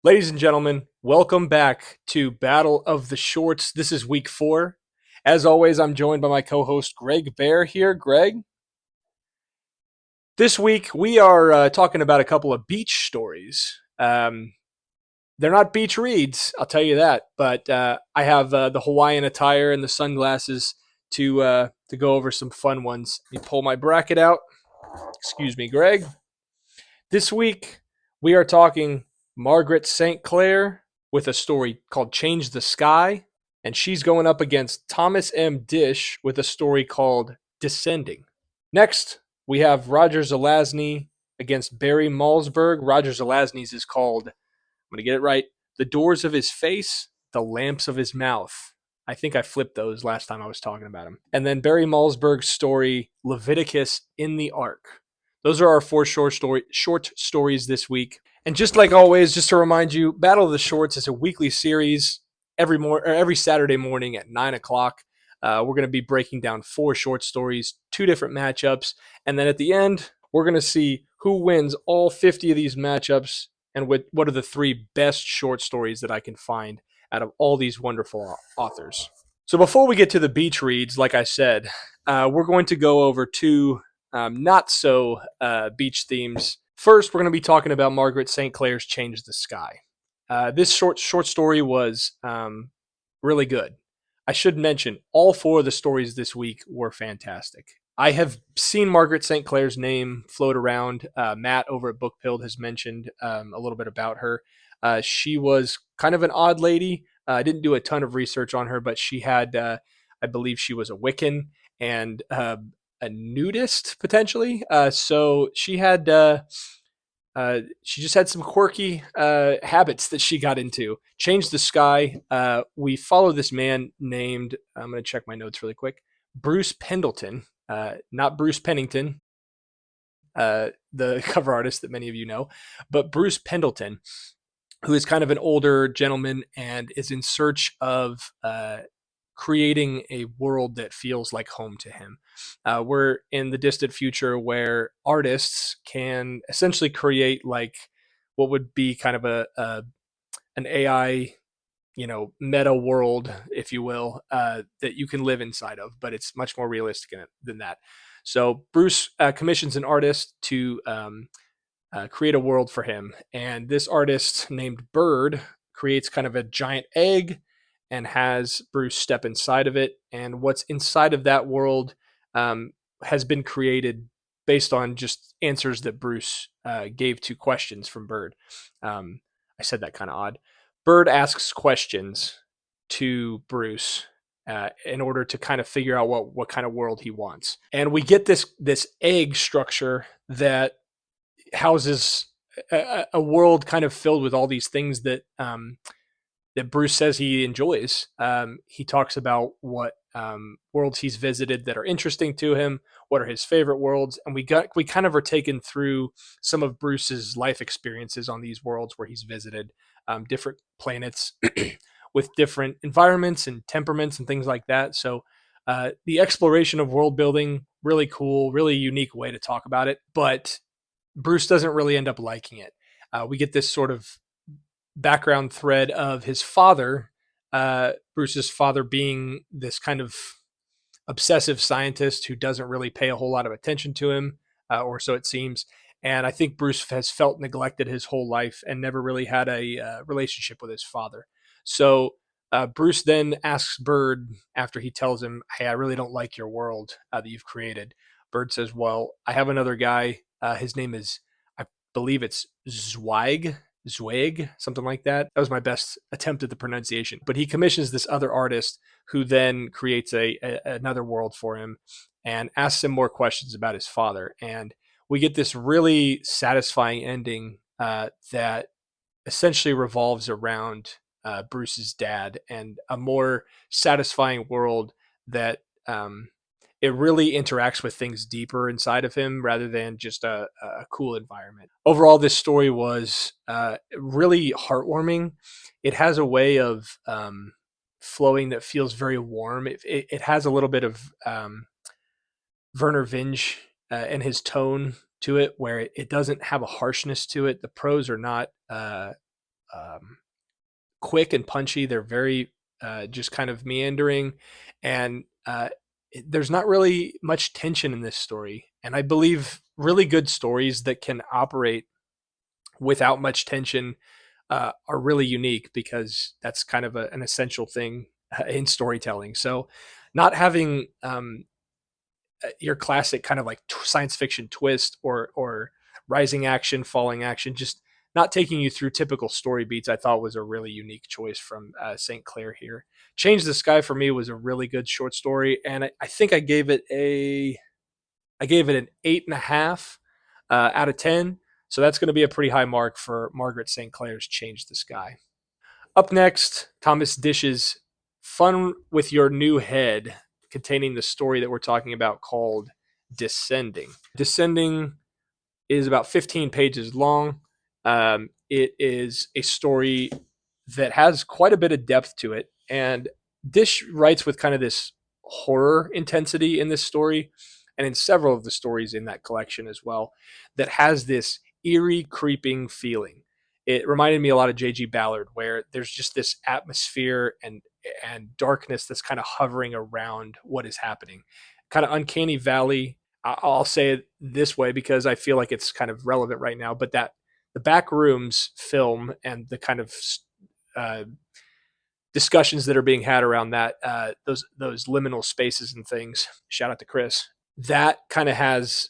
Ladies and gentlemen, welcome back to Battle of the Shorts. This is week 4. As always, I'm joined by my co-host Greg Bear here. Greg, this week we are talking about a couple of beach stories. They're not beach reads, I'll tell you that, but I have the Hawaiian attire and the sunglasses to go over some fun ones. Let me pull my bracket out. Excuse me, Greg. This week we are talking Margaret St. Clair with a story called Change the Sky, and she's going up against Thomas M. Disch with a story called Descending. Next, we have Roger Zelazny against Barry Malzberg. Roger Zelazny's is called, I'm going to get it right, The Doors of His Face, The Lamps of His Mouth. I think I flipped those last time I was talking about him. And then Barry Malzberg's story, Leviticus in the Ark. Those are our 4 short stories this week. And just like always, just to remind you, Battle of the Shorts is a weekly series every Saturday morning at 9 o'clock. We're going to be breaking down 4 short stories, 2 different matchups, and then at the end, we're going to see who wins all 50 of these matchups and what are the 3 best short stories that I can find out of all these wonderful authors. So before we get to the beach reads, like I said, we're going to go over 2 not so beach themes. First, we're going to be talking about Margaret St. Clair's Change the Sky. This short story was really good. I should mention, all 4 of the stories this week were fantastic. I have seen Margaret St. Clair's name float around. Matt over at Bookpilled has mentioned a little bit about her. She was kind of an odd lady. I didn't do a ton of research on her, but she had, I believe she was a Wiccan and a nudist potentially. So she had she just had some quirky habits that she got into. Change the Sky. We follow this man named, I'm going to check my notes really quick, Bruce Pendleton, not Bruce Pennington, the cover artist that many of you know, but Bruce Pendleton, who is kind of an older gentleman and is in search of creating a world that feels like home to him. We're in the distant future where artists can essentially create like what would be kind of an AI, meta world, if you will, that you can live inside of, but it's much more realistic than that. So Bruce commissions an artist to create a world for him, and this artist named Bird creates kind of a giant egg and has Bruce step inside of it. And what's inside of that world has been created based on just answers that Bruce gave to questions from Bird. I said that kind of odd. Bird asks questions to Bruce in order to kind of figure out what kind of world he wants. And we get this egg structure that houses a world kind of filled with all these things that that Bruce says he enjoys. He talks about what worlds he's visited that are interesting to him, what are his favorite worlds, and we kind of are taken through some of Bruce's life experiences on these worlds where he's visited different planets with different environments and temperaments and things like that. So the exploration of world building, really cool, really unique way to talk about it, but Bruce doesn't really end up liking it. We get this sort of background thread of his father, Bruce's father being this kind of obsessive scientist who doesn't really pay a whole lot of attention to him, or so it seems. And I think Bruce has felt neglected his whole life and never really had a relationship with his father. So Bruce then asks Bird, after he tells him, "Hey, I really don't like your world that you've created." Bird says, "Well, I have another guy. His name is, I believe it's Zweig, something like that. That was my best attempt at the pronunciation. But he commissions this other artist who then creates another world for him and asks him more questions about his father. And we get this really satisfying ending that essentially revolves around Bruce's dad and a more satisfying world that it really interacts with things deeper inside of him rather than just a cool environment. Overall, this story was really heartwarming. It has a way of flowing that feels very warm. It has a little bit of Vernor Vinge and his tone to it, where it doesn't have a harshness to it. The prose are not quick and punchy. They're very just kind of meandering, and there's not really much tension in this story. And I believe really good stories that can operate without much tension are really unique, because that's kind of an essential thing in storytelling. So, not having your classic kind of like science fiction twist or rising action, falling action, just not taking you through typical story beats, I thought was a really unique choice from St. Clair here. Change the Sky for me was a really good short story, and I think I gave it an 8.5 out of 10. So that's going to be a pretty high mark for Margaret St. Clair's Change the Sky. Up next, Thomas Disch's Fun with Your New Head, containing the story that we're talking about called Descending. Descending is about 15 pages long. It is a story that has quite a bit of depth to it. And Disch writes with kind of this horror intensity in this story, and in several of the stories in that collection as well, that has this eerie, creeping feeling. It reminded me a lot of J.G. Ballard, where there's just this atmosphere and darkness that's kind of hovering around what is happening. Kind of uncanny valley. I'll say it this way because I feel like it's kind of relevant right now, but that the Back Rooms film and the kind of uh, discussions that are being had around that, those liminal spaces and things. Shout out to Chris. That kind of has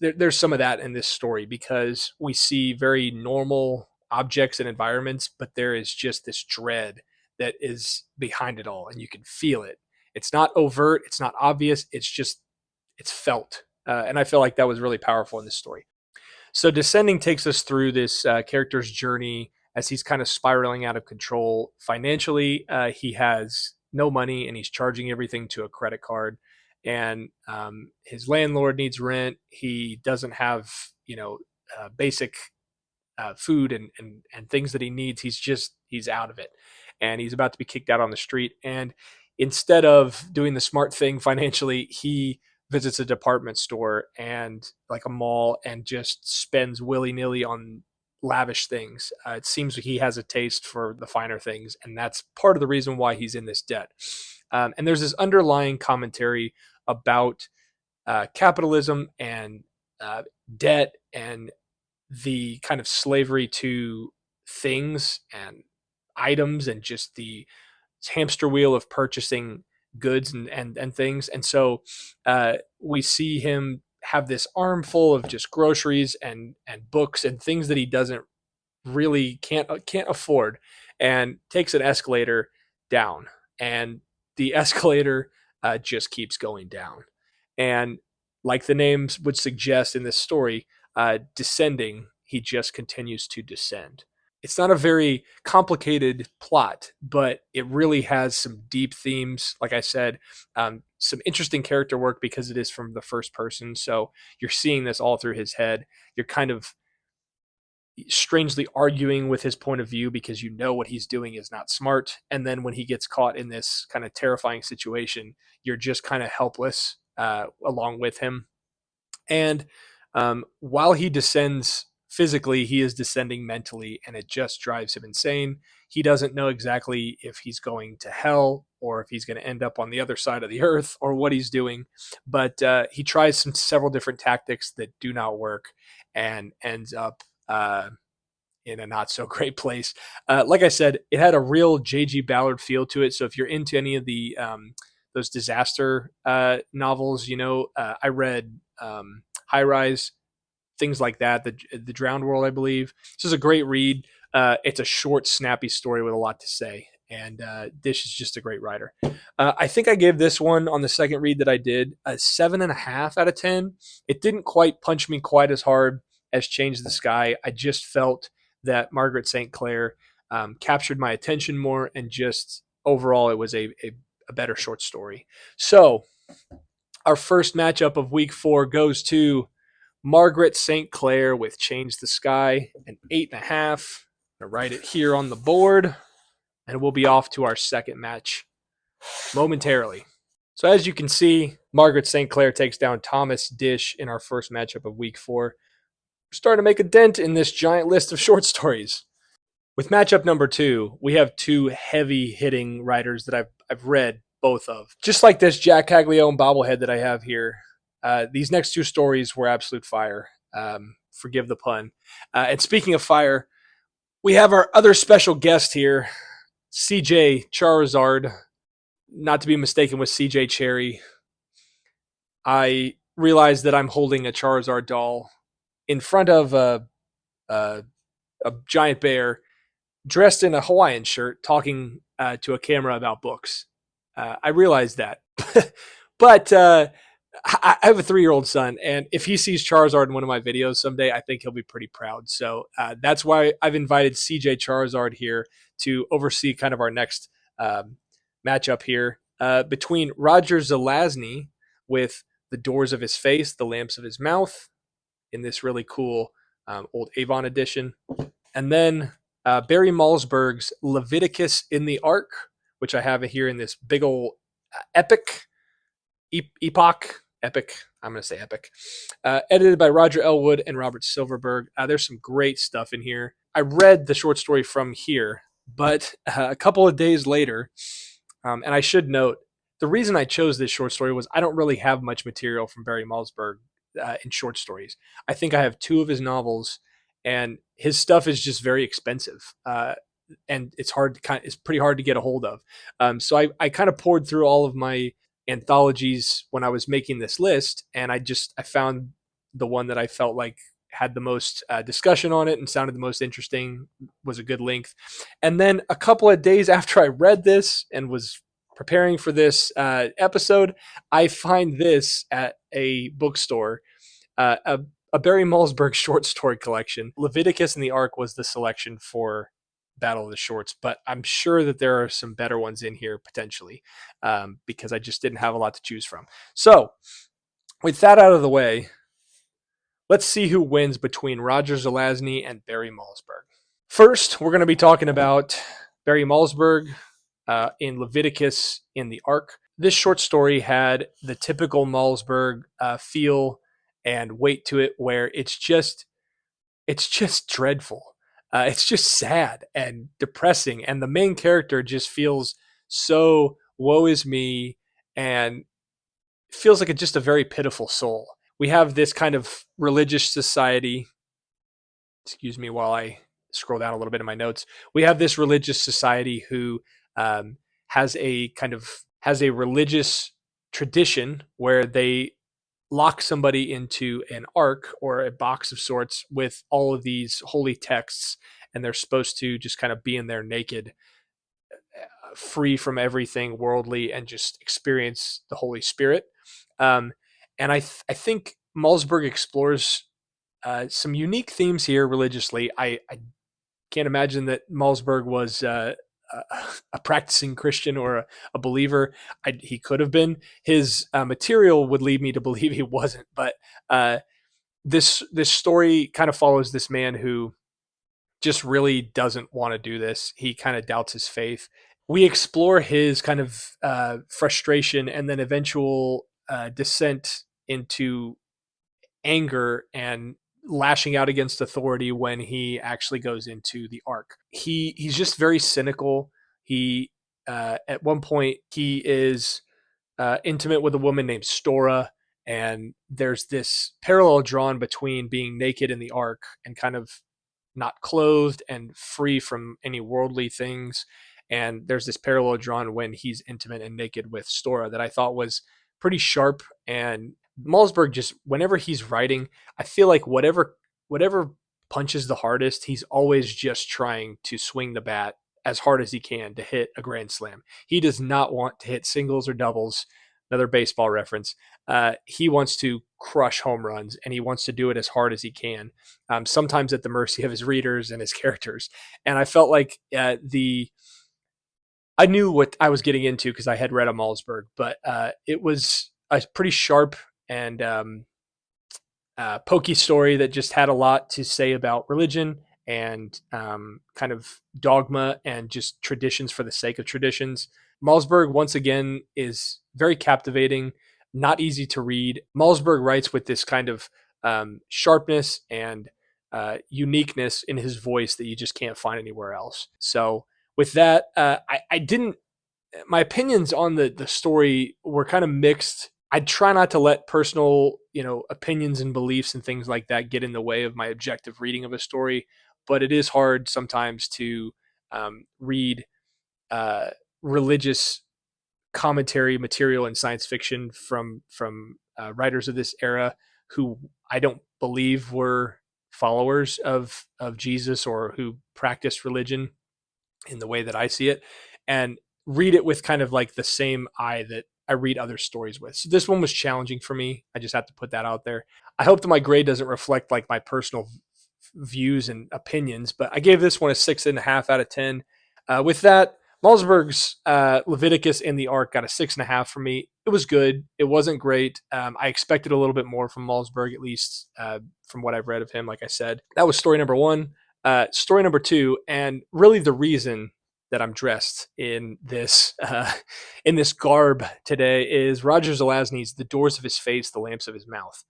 there's some of that in this story, because we see very normal objects and environments, but there is just this dread that is behind it all, and you can feel it. It's not overt, it's not obvious, it's felt, and I feel like that was really powerful in this story. So Descending takes us through this character's journey as he's kind of spiraling out of control financially. He has no money, and he's charging everything to a credit card. And his landlord needs rent. He doesn't have, basic food and things that he needs. He's out of it, and he's about to be kicked out on the street. And instead of doing the smart thing financially, he visits a department store and like a mall and just spends willy nilly on lavish things. It seems like he has a taste for the finer things, and that's part of the reason why he's in this debt. And there's this underlying commentary about capitalism and debt and the kind of slavery to things and items, and just the hamster wheel of purchasing goods and things. And so we see him have this armful of just groceries and books and things that he doesn't really can't afford, and takes an escalator down, and the escalator just keeps going down. And like the names would suggest in this story, descending, he just continues to descend. It's not a very complicated plot, but it really has some deep themes. Like I said, some interesting character work because it is from the first person. So you're seeing this all through his head. You're kind of strangely arguing with his point of view because you know what he's doing is not smart. And then when he gets caught in this kind of terrifying situation, you're just kind of helpless along with him. And while he descends physically, he is descending mentally, and it just drives him insane. He doesn't know exactly if he's going to hell or if he's going to end up on the other side of the earth or what he's doing. But he tries several different tactics that do not work, and ends up in a not so great place. Like I said, it had a real J.G. Ballard feel to it. So if you're into any of the those disaster novels, I read High Rise, things like that. The Drowned World, I believe. This is a great read. It's a short, snappy story with a lot to say, and Disch is just a great writer. I think I gave this one on the second read that I did a 7.5 out of 10. It didn't quite punch me quite as hard as Change the Sky. I just felt that Margaret St. Clair captured my attention more, and just overall it was a better short story. So our first matchup of week 4 goes to Margaret St. Clair with Change the Sky, an 8.5. I'm going to write it here on the board, and we'll be off to our second match momentarily. So as you can see, Margaret St. Clair takes down Thomas Disch in our first matchup of week 4. We're starting to make a dent in this giant list of short stories. With matchup number 2, we have two heavy-hitting writers that I've read both of. Just like this Jack Caglione bobblehead that I have here, these next two stories were absolute fire. Forgive the pun. And speaking of fire, we have our other special guest here, CJ Charizard, not to be mistaken with CJ Cherry. I realize that I'm holding a Charizard doll in front of a giant bear dressed in a Hawaiian shirt talking to a camera about books. I realize that. But I have a 3-year-old son, and if he sees Charizard in one of my videos someday, I think he'll be pretty proud. So that's why I've invited CJ Charizard here to oversee kind of our next matchup here between Roger Zelazny with the doors of his face, the lamps of his mouth, in this really cool old Avon edition. And then Barry Malzberg's Leviticus in the Ark, which I have here in this big old epic, I'm going to say epic, edited by Roger Elwood and Robert Silverberg. There's some great stuff in here. I read the short story from here, but a couple of days later, and I should note, the reason I chose this short story was I don't really have much material from Barry Malzberg in short stories. I think I have 2 of his novels, and his stuff is just very expensive. And it's pretty hard to get a hold of. So I kind of poured through all of my anthologies when I was making this list, and I found the one that I felt like had the most discussion on it and sounded the most interesting, was a good length. And then a couple of days after I read this and was preparing for this episode, I find this at a bookstore, a Barry Malzberg short story collection. Leviticus and the Ark was the selection for Battle of the Shorts, but I'm sure that there are some better ones in here potentially, because I just didn't have a lot to choose from. So with that out of the way, let's see who wins between Roger Zelazny and Barry Malzberg. First, we're going to be talking about Barry Malzberg in Leviticus in the Ark. This short story had the typical Malzberg feel and weight to it, where it's just dreadful. It's just sad and depressing, and the main character just feels so woe is me, and feels like just a very pitiful soul. We have this kind of religious society. Excuse me while I scroll down a little bit in my notes. We have this religious society who has a religious tradition where they lock somebody into an ark or a box of sorts with all of these holy texts, and they're supposed to just kind of be in there naked, free from everything worldly, and just experience the Holy Spirit. And I think Malzberg explores some unique themes here religiously. I can't imagine that Malzberg was a practicing Christian or a believer. He could have been. His material would lead me to believe he wasn't. But this story kind of follows this man who just really doesn't want to do this. He kind of doubts his faith. We explore his kind of frustration and then eventual descent into anger and lashing out against authority when he actually goes into the ark. He's just very cynical. He at one point he is intimate with a woman named Stora, and there's this parallel drawn between being naked in the ark and kind of not clothed and free from any worldly things. And there's this parallel drawn when he's intimate and naked with Stora that I thought was pretty sharp. And Malzberg, just whenever he's writing, I feel like whatever punches the hardest, he's always just trying to swing the bat as hard as he can to hit a grand slam. He does not want to hit singles or doubles. Another baseball reference. He wants to crush home runs, and he wants to do it as hard as he can, sometimes at the mercy of his readers and his characters. And I felt like I knew what I was getting into because I had read a Malzberg, but it was a pretty sharp and pokey story that just had a lot to say about religion and kind of dogma and just traditions for the sake of traditions. Malzberg, once again, is very captivating, not easy to read. Malzberg writes with this kind of sharpness and uniqueness in his voice that you just can't find anywhere else. So with that, I didn't. My opinions on the story were kind of mixed. I try not to let personal, opinions and beliefs and things like that get in the way of my objective reading of a story. But it is hard sometimes to read uh, religious commentary material and science fiction from writers of this era who I don't believe were followers of Jesus or who practiced religion in the way that I see it, and read it with kind of like the same eye that I read other stories with. So this one was challenging for me. I just have to put that out there. I hope that my grade doesn't reflect like my personal views and opinions, but I gave this one a 6.5 out of 10. With that, Malzberg's Leviticus and the Ark got a 6.5 from me. It was good. It wasn't great. I expected a little bit more from Malzberg, at least from what I've read of him. Like I said, that was story number one. Story number two, and really the reason that I'm dressed in this garb today is Roger Zelazny's "The Doors of His Face, the Lamps of His Mouth."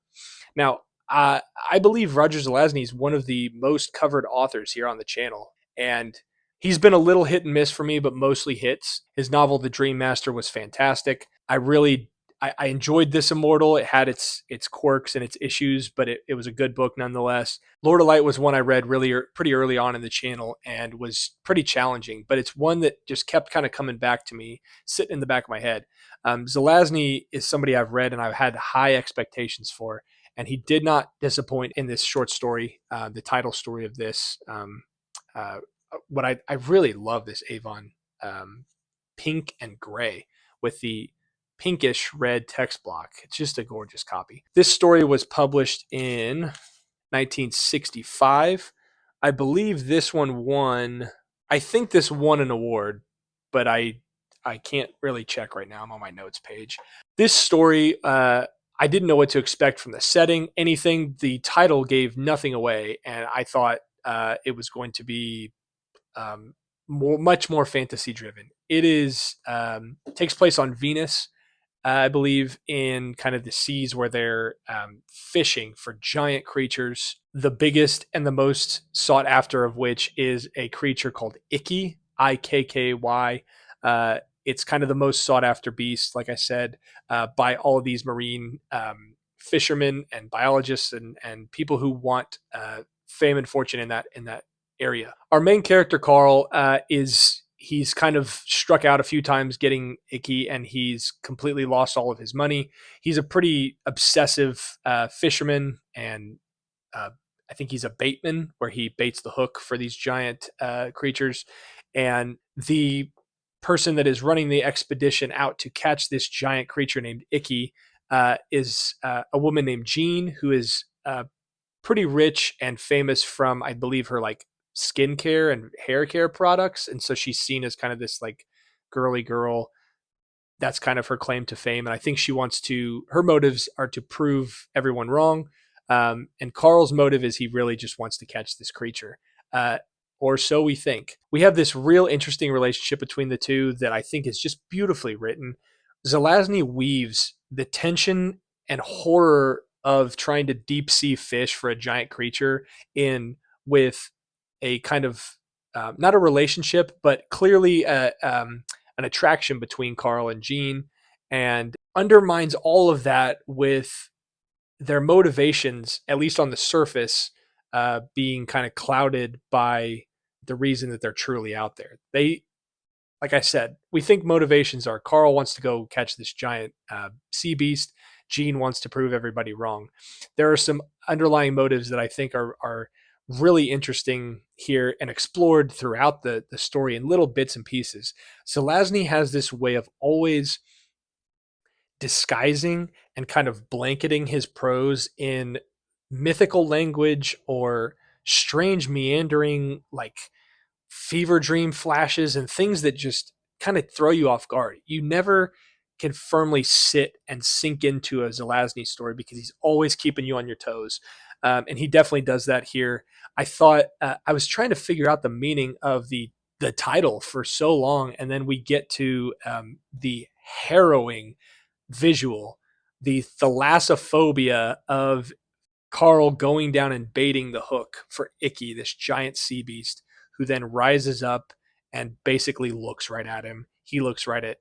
Now, I believe Roger Zelazny is one of the most covered authors here on the channel, and he's been a little hit and miss for me, but mostly hits. His novel, The Dream Master, was fantastic. I enjoyed this Immortal. It had its quirks and its issues, but it was a good book nonetheless. Lord of Light was one I read pretty early on in the channel and was pretty challenging, but it's one that just kept kind of coming back to me, sitting in the back of my head. Zelazny is somebody I've read and I've had high expectations for, and he did not disappoint in this short story, the title story of this. What I really love this Avon pink and gray with the pinkish red text block. It's just a gorgeous copy. This story was published in 1965. I believe this one won. I think this won an award, but I can't really check right now. I'm on my notes page. This story, I didn't know what to expect from the setting, anything. The title gave nothing away, and I thought it was going to be much more fantasy driven. It is takes place on Venus, I believe, in kind of the seas where they're fishing for giant creatures. The biggest and the most sought after of which is a creature called Ikky, Ikky. It's kind of the most sought after beast, like I said, by all of these marine fishermen and biologists and people who want fame and fortune in that area. Our main character, Carl, he's kind of struck out a few times getting Ikky, and he's completely lost all of his money. He's a pretty obsessive fisherman, and I think he's a baitman where he baits the hook for these giant creatures. And the person that is running the expedition out to catch this giant creature named Ikky is a woman named Jean, who is pretty rich and famous from, I believe, her like skincare and hair care products. And so she's seen as kind of this like girly girl. That's kind of her claim to fame. And I think her motives are to prove everyone wrong. And Carl's motive is he really just wants to catch this creature. Or so we think. We have this real interesting relationship between the two that I think is just beautifully written. Zelazny weaves the tension and horror of trying to deep sea fish for a giant creature in with a kind of not a relationship, but clearly an attraction between Carl and Jean, and undermines all of that with their motivations, at least on the surface, being kind of clouded by the reason that they're truly out there. Like I said, we think motivations are Carl wants to go catch this giant sea beast. Jean wants to prove everybody wrong. There are some underlying motives that I think are really interesting here and explored throughout the story in little bits and pieces. Zelazny has this way of always disguising and kind of blanketing his prose in mythical language or strange meandering like fever dream flashes and things that just kind of throw you off guard. You never can firmly sit and sink into a Zelazny story because he's always keeping you on your toes. And he definitely does that here. I thought I was trying to figure out the meaning of the title for so long, and then we get to the harrowing visual, the thalassophobia of Carl going down and baiting the hook for Icky, this giant sea beast, who then rises up and basically looks right at him. He looks right at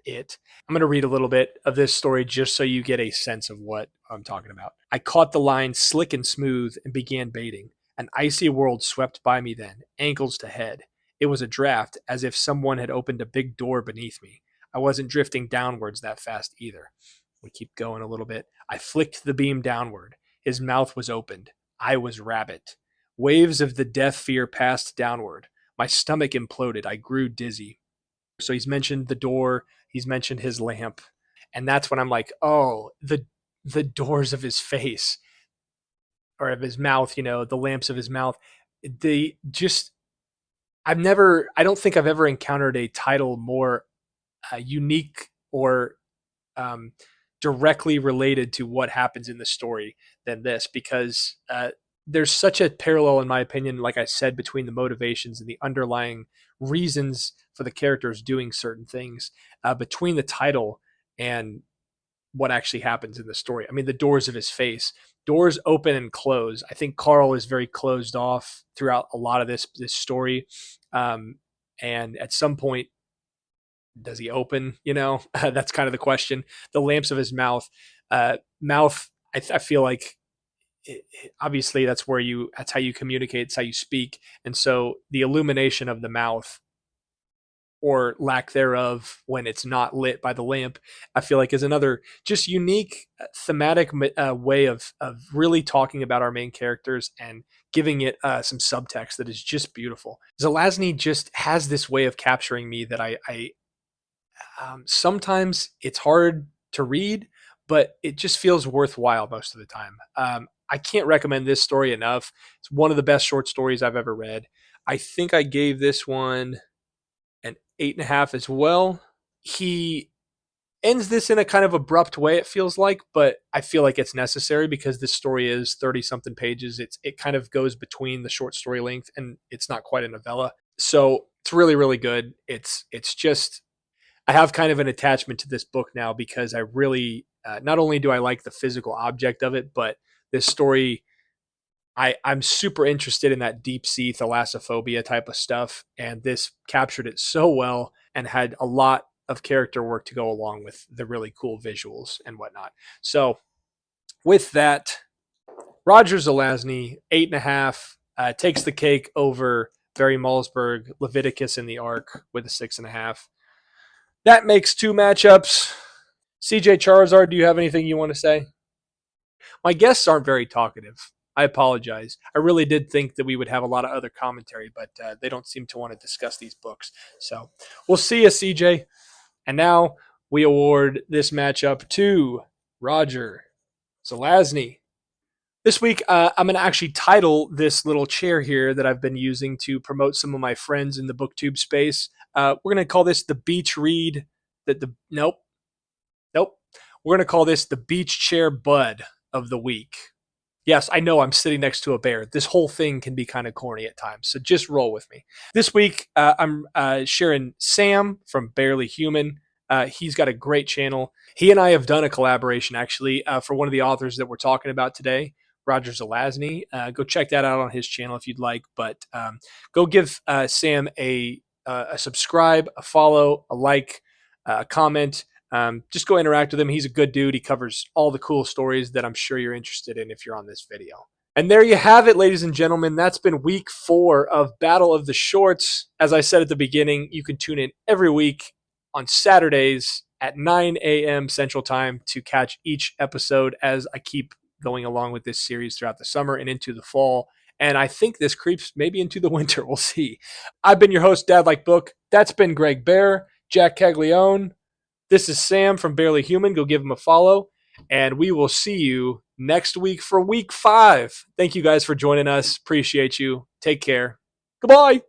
it. I'm going to read a little bit of this story just so you get a sense of what I'm talking about. I caught the line slick and smooth and began baiting. An icy world swept by me then, ankles to head. It was a draft, as if someone had opened a big door beneath me. I wasn't drifting downwards that fast either. We keep going a little bit. I flicked the beam downward. His mouth was opened. I was rabbit. Waves of the death fear passed downward. My stomach imploded. I grew dizzy. So he's mentioned the door. He's mentioned his lamp. And that's when I'm like, oh, the doors of his face or of his mouth, the lamps of his mouth. I don't think I've ever encountered a title more unique or directly related to what happens in the story than this, because there's such a parallel, in my opinion, like I said, between the motivations and the underlying reasons for the characters doing certain things, between the title and what actually happens in the story. I mean, the doors of his face, doors open and close. I think Carl is very closed off throughout a lot of this story. And at some point, does he open? That's kind of the question. The lamps of his mouth, I feel like obviously that's how you communicate. It's how you speak. And so the illumination of the mouth, or lack thereof when it's not lit by the lamp, I feel like is another just unique thematic way of really talking about our main characters and giving it some subtext that is just beautiful. Zelazny just has this way of capturing me that I sometimes it's hard to read, but it just feels worthwhile most of the time. I can't recommend this story enough. It's one of the best short stories I've ever read. I think I gave this one an 8.5 as well. He ends this in a kind of abrupt way, it feels like, but I feel like it's necessary because this story is 30 something pages. It kind of goes between the short story length and it's not quite a novella. So it's really, really good. It's just, I have kind of an attachment to this book now because I really, not only do I like the physical object of it, but this story, I'm super interested in that deep sea thalassophobia type of stuff. And this captured it so well and had a lot of character work to go along with the really cool visuals and whatnot. So with that, Roger Zelazny, 8.5, takes the cake over Barry Malzberg, Leviticus in the Ark with a 6.5. That makes 2 matchups. CJ Charizard, do you have anything you want to say? My guests aren't very talkative. I apologize. I really did think that we would have a lot of other commentary, but they don't seem to want to discuss these books. So we'll see you, CJ. And now we award this matchup to Roger Zelazny. This week, I'm going to actually title this little chair here that I've been using to promote some of my friends in the booktube space. We're going to call this the beach read. Nope. We're going to call this the beach chair bud of the week. Yes, I know I'm sitting next to a bear. This whole thing can be kind of corny at times, so just roll with me. This week, I'm sharing Sam from BarelyHuman. He's got a great channel. He and I have done a collaboration, actually, for one of the authors that we're talking about today, Roger Zelazny. Go check that out on his channel if you'd like, but go give Sam a subscribe, a follow, a like, a comment. Just go interact with him. He's a good dude. He covers all the cool stories that I'm sure you're interested in if you're on this video. And there you have it, ladies and gentlemen. That's been week 4 of Battle of the Shorts. As I said at the beginning, you can tune in every week on Saturdays at 9 a.m. Central Time to catch each episode as I keep going along with this series throughout the summer and into the fall. And I think this creeps maybe into the winter. We'll see. I've been your host, Dad Like Book. That's been Greg Bear, Jack Caglione. This is Sam from BarelyHuman. Go give him a follow. And we will see you next week for week 5. Thank you guys for joining us. Appreciate you. Take care. Goodbye.